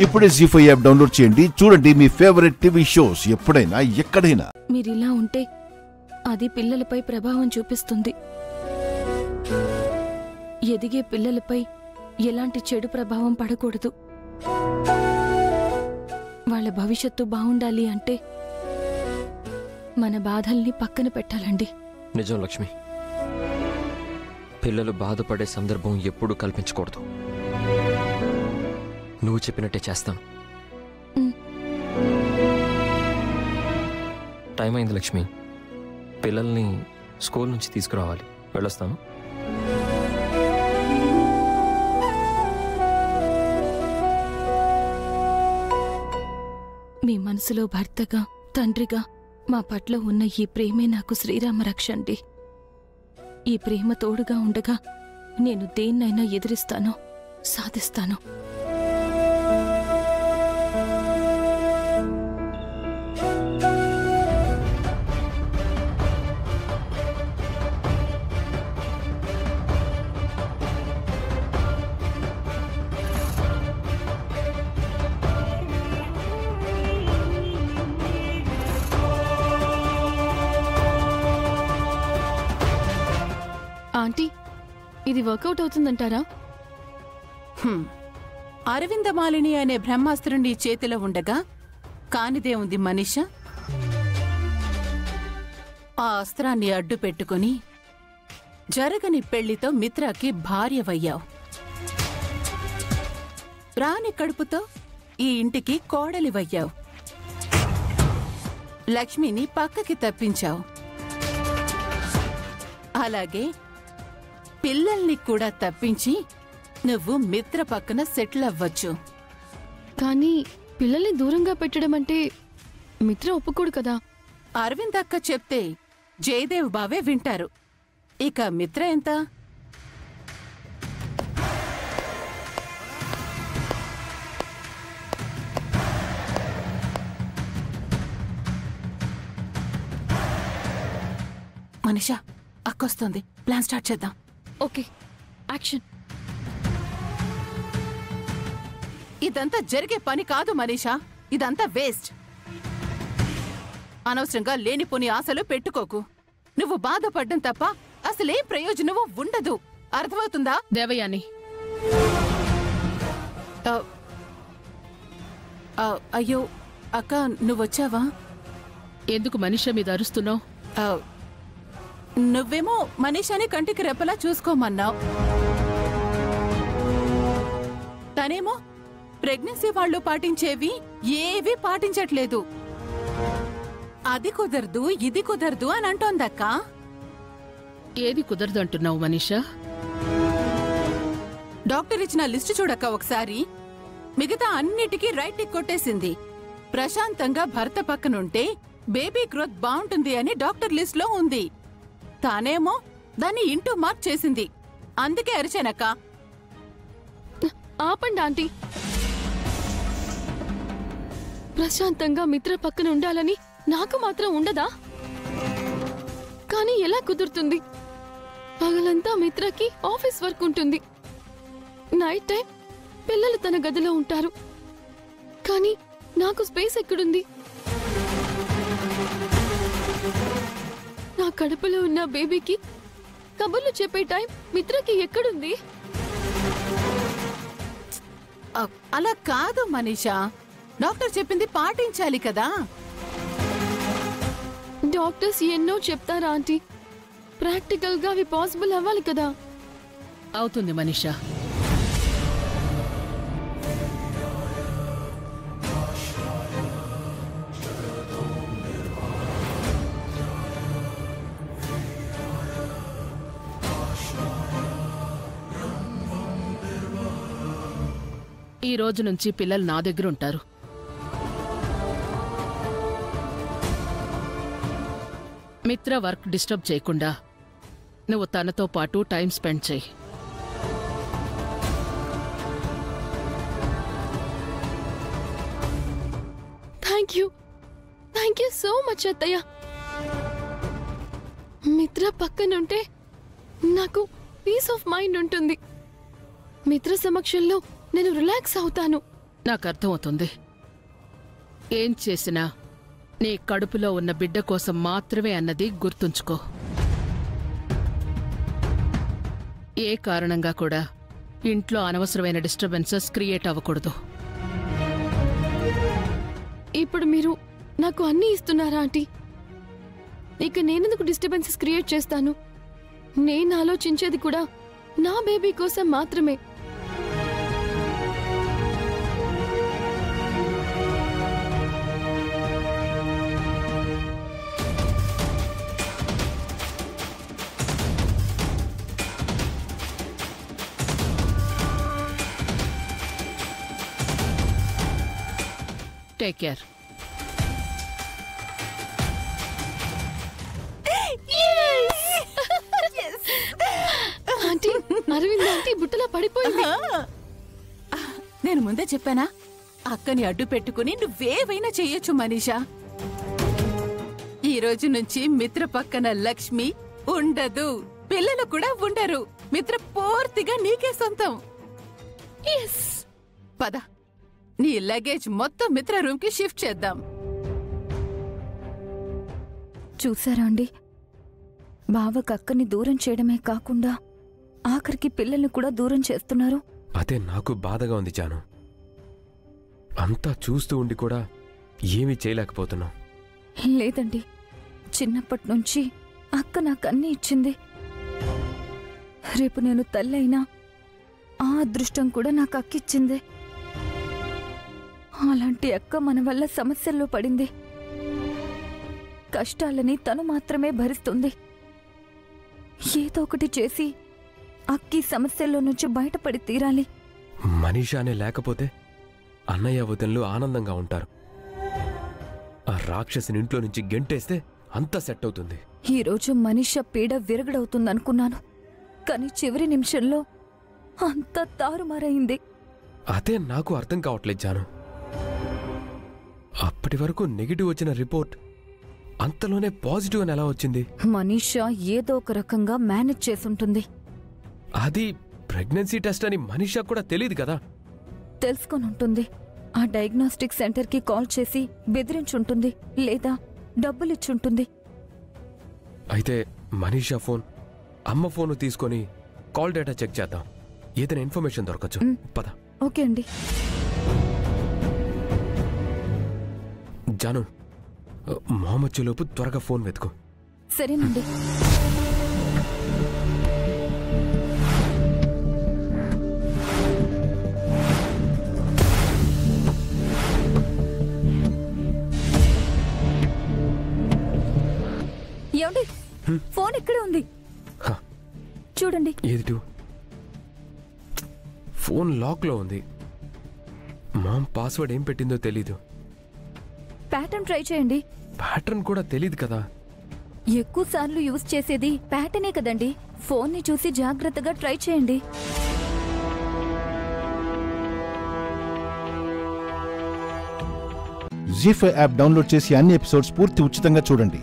ఇప్పుడే జీ5 app download చేయండి. చూడండి మీ ఫేవరెట్ టీవీ షోస్ ఎప్పుడైనా ఎక్కడైనా. మీరిలా ఉంటే అది పిల్లలపై ప్రభావం చూపిస్తుంది. ఎదిగే పిల్లలపై ఎలాంటి చెడు ప్రభావం పడకూడదు. వాళ్ళ భవిష్యత్తు బాగుండాలి అంటే మన బాధల్ని పక్కన పెట్టాలండి. నిజం లక్ష్మి, పిల్లలు బాధపడే సందర్భం ఎప్పుడూ కల్పించకూడదు. నువ్వు చెప్పినట్టే చేస్తాను. టైం అయింది లక్ష్మి, పిల్లల్ని స్కూల్ నుంచి తీసుకురావాలి. వెళ్ళొస్తాను. మీ మనసులో భర్తగా, తండ్రిగా మా పట్ల ఉన్న ఈ ప్రేమే నాకు శ్రీరామ రక్ష అండి. ఈ ప్రేమ తోడుగా ఉండగా నేను దేన్నైనా ఎదిరిస్తాను, సాధిస్తాను. ఆంటీ, ఇది వర్కౌట్ అవుతుందంటారా? అరవిందమాలిని అనే బ్రహ్మాస్త్రం నీ చేతిలో ఉండగా కానిదే ఉంది మనీష. ఆ అస్త్రాన్ని అడ్డు పెట్టుకుని జరగని పెళ్లితో మిత్రాకి భార్యవయ్యావు. రాని కడుపుతో ఈ ఇంటికి కోడలివయ్యావు. లక్ష్మిని పక్కకి తప్పించావు. అలాగే పిల్లల్ని కూడా తప్పించి నువ్వు మిత్ర పక్కన సెటిల్ అవ్వచ్చు. కానీ పిల్లల్ని దూరంగా పెట్టడం అంటే మిత్ర ఒప్పుకోడు కదా. అరవింద్ అక్క చెప్తే జయదేవ్ బావే వింటారు. ఇక మిత్ర ఎంత? మనీషా, అక్కొస్తుంది. ప్లాన్ స్టార్ట్ చేద్దాం. Okay, action. ఇదంతా జరిగే పని కాదు మనీషా, ఇదంతా వేస్ట్. అనవసరంగా లేనిపోని ఆశలు పెట్టుకోకు. నువ్వు బాధపడ్డం తప్ప అసలేం ప్రయోజనమూ ఉండదు. అర్థమవుతుందా? దేవయాని, అయ్యో అక్క, నువ్వొచ్చావా? ఎందుకు మనీషా మీద అరుస్తున్నావు? నువ్వేమో మనీషాని కంటికి రెప్పలా చూసుకోమన్నావు. తనేమో ప్రెగ్నెన్సీ వాళ్ళు పాటించేవి ఏవి పాటించట్లేదు. అది కుదరదు, ఇది కుదరదు అని అంటోందక్క. ఏది కుదరదు అంటున్నావు మనీషా? డాక్టర్ ఇచ్చిన లిస్టు చూడక్క ఒకసారి. మిగతా అన్నిటికీ రైట్ టిక్ కొట్టేసింది. ప్రశాంతంగా భర్త పక్కనుంటే బేబీ గ్రోత్ బాగుంటుంది అని డాక్టర్ లిస్ట్ లో ఉంది. తానేమో దాన్ని ఇంటూ మార్క్ చేసింది. అందుకే అరిచానక్క. ఆపండి ఆంటీ. ప్రశాంతంగా మిత్ర పక్కన ఉండాలని నాకు మాత్రం ఉండదా? కానీ ఎలా కుదురుతుంది? పగలంతా మిత్రకి ఆఫీస్ వర్క్ ఉంటుంది. నైట్ టైం పిల్లలు తన గదిలో ఉంటారు. కానీ నాకు స్పేస్ ఎక్కడుంది? నా కడుపులో ఉన్న బేబీకి కబుర్లు చెప్పే టైం మిత్రకి ఎక్కడుంది? అలా కాదు మనీషా, డాక్టర్ చెప్పింది పాటించాలి కదా. డాక్టర్స్ ఎన్నో చెప్తారా ఆంటీ, ప్రాక్టికల్ గా అవి పాసిబుల్ అవ్వాలి కదా. అవుతుంది మనీషా. ఈ రోజు నుంచి పిల్లలు నా దగ్గర ఉంటారు. మిత్ర వర్క్ డిస్టర్బ్ చేయకుండా నువ్వు తనతో పాటు టైం స్పెండ్ చేయి. థ్యాంక్ యూ సో మచ్ అత్తయ్య. మిత్ర పక్కనుంటే నాకు పీస్ ఆఫ్ మైండ్ ఉంటుంది. మిత్ర సమక్షంలో నేను రిలాక్స్ అవుతాను. నాకు అర్థమవుతుంది. ఏం చేసినా నీ కడుపులో ఉన్న బిడ్డ కోసం మాత్రమే అన్నది గుర్తుంచుకో. ఏ కారణంగా కూడా ఇంట్లో అనవసరమైన డిస్టర్బెన్సెస్ క్రియేట్ అవ్వకూడదు. ఇప్పుడు మీరు నాకు అన్నీ ఇస్తున్నారా ఆంటీ? ఇక నేనెందుకు డిస్టర్బెన్సెస్ క్రియేట్ చేస్తాను? నేను ఆలోచించేది కూడా నా బేబీ కోసం మాత్రమే. Take care. Aunty, Arvind aunty బుట్టలా పడిపోయింది. నేను ముందే చెప్పానా? అక్కని అడ్డు పెట్టుకుని నువ్వేవైనా చెయ్యొచ్చు మనీషా. ఈ రోజు నుంచి మిత్ర పక్కన లక్ష్మి ఉండదు, పిల్లలు కూడా ఉండరు. మిత్ర పూర్తిగా నీకే సొంతం. పద, నీ లగేజ్ మొత్తం మిత్ర రూమ్ కి షిఫ్ట్ చేద్దాం. చూసారా అండి, బావకు అక్కని దూరం చేయడమే కాకుండా ఆఖరికి పిల్లల్ని కూడా దూరం చేస్తున్నారు. అదే నాకు బాధగా ఉంది జాను. అంతా చూస్తూ ఉండి కూడా ఏమీ చేయలేకపోతున్నాం. లేదండి, చిన్నప్పటి నుంచి అక్క నాకన్నీ ఇచ్చింది. రేపు నేను తల్లైనా ఆ అదృష్టం కూడా నాకు అక్కిచ్చింది. అలాంటి అక్క మన వల్ల సమస్యల్లో పడింది. కష్టాలని తను మాత్రమే భరిస్తుంది. ఏదో ఒకటి చేసి అక్కి సమస్యల్లో నుంచి బయటపడి తీరాలి. మనీషానే లేకపోతే అన్నయ్య వదినలు ఆనందంగా ఉంటారు. ఆ రాక్షసుని ఇంట్లో నుంచి గెంటేస్తే అంతా సెట్ అవుతుంది. ఈరోజు మనీషా పీడ విరగడవుతుందనుకున్నాను, కానీ చివరి నిమిషంలో అంతా తారుమారైంది. అదే నాకు అర్థం కావట్లేదు జాను. అప్పటి వరకు నెగిటివ్ వచ్చిన రిపోర్ట్ అంతలోనే పాజిటివ్ అని ఎలా వచ్చింది? మనీషా ఏదో ఒక రకంగా మేనేజ్ చేసుంటుంది. అది ప్రెగ్నెన్సీ టెస్ట్ అని మనీషా కూడా తెలియదు కదా. తెలుసుకొనుంటుంది. ఆ డయాగ్నోస్టిక్ సెంటర్కి కాల్ చేసి బెదిరించుంటుంది, లేదా డబ్బులిచ్చుంటుంది. అయితే మనీషా ఫోన్, అమ్మ ఫోన్ తీసుకొని కాల్ డేటా చెక్ చేద్దాం. ఏదైనా ఇన్ఫర్మేషన్ దొరకచ్చు. పద. ఓకే అండి. జాను, మొహమ్మచ్చేలోపు త్వరగా ఫోన్ వెతుకు. సరేనండి. ఏమండి, ఫోన్ ఇక్కడే ఉంది, చూడండి. ఏది? ఫోన్ లాక్లో ఉంది. మామ్ పాస్వర్డ్ ఏం పెట్టిందో తెలీదు. ప్యాటర్న్ ట్రై చేయండి. ప్యాటర్న్ కూడా తెలీదు కదా. ఎక్కువ సార్లు యూజ్ చేసేది ప్యాటర్నే కదండి. ఫోన్ని చూసి జాగ్రత్తగా ట్రై చేయండి. జీ5 యాప్ డౌన్లోడ్ చేసి అన్ని ఎపిసోడ్స్ పూర్తి ఉచితంగా చూడండి.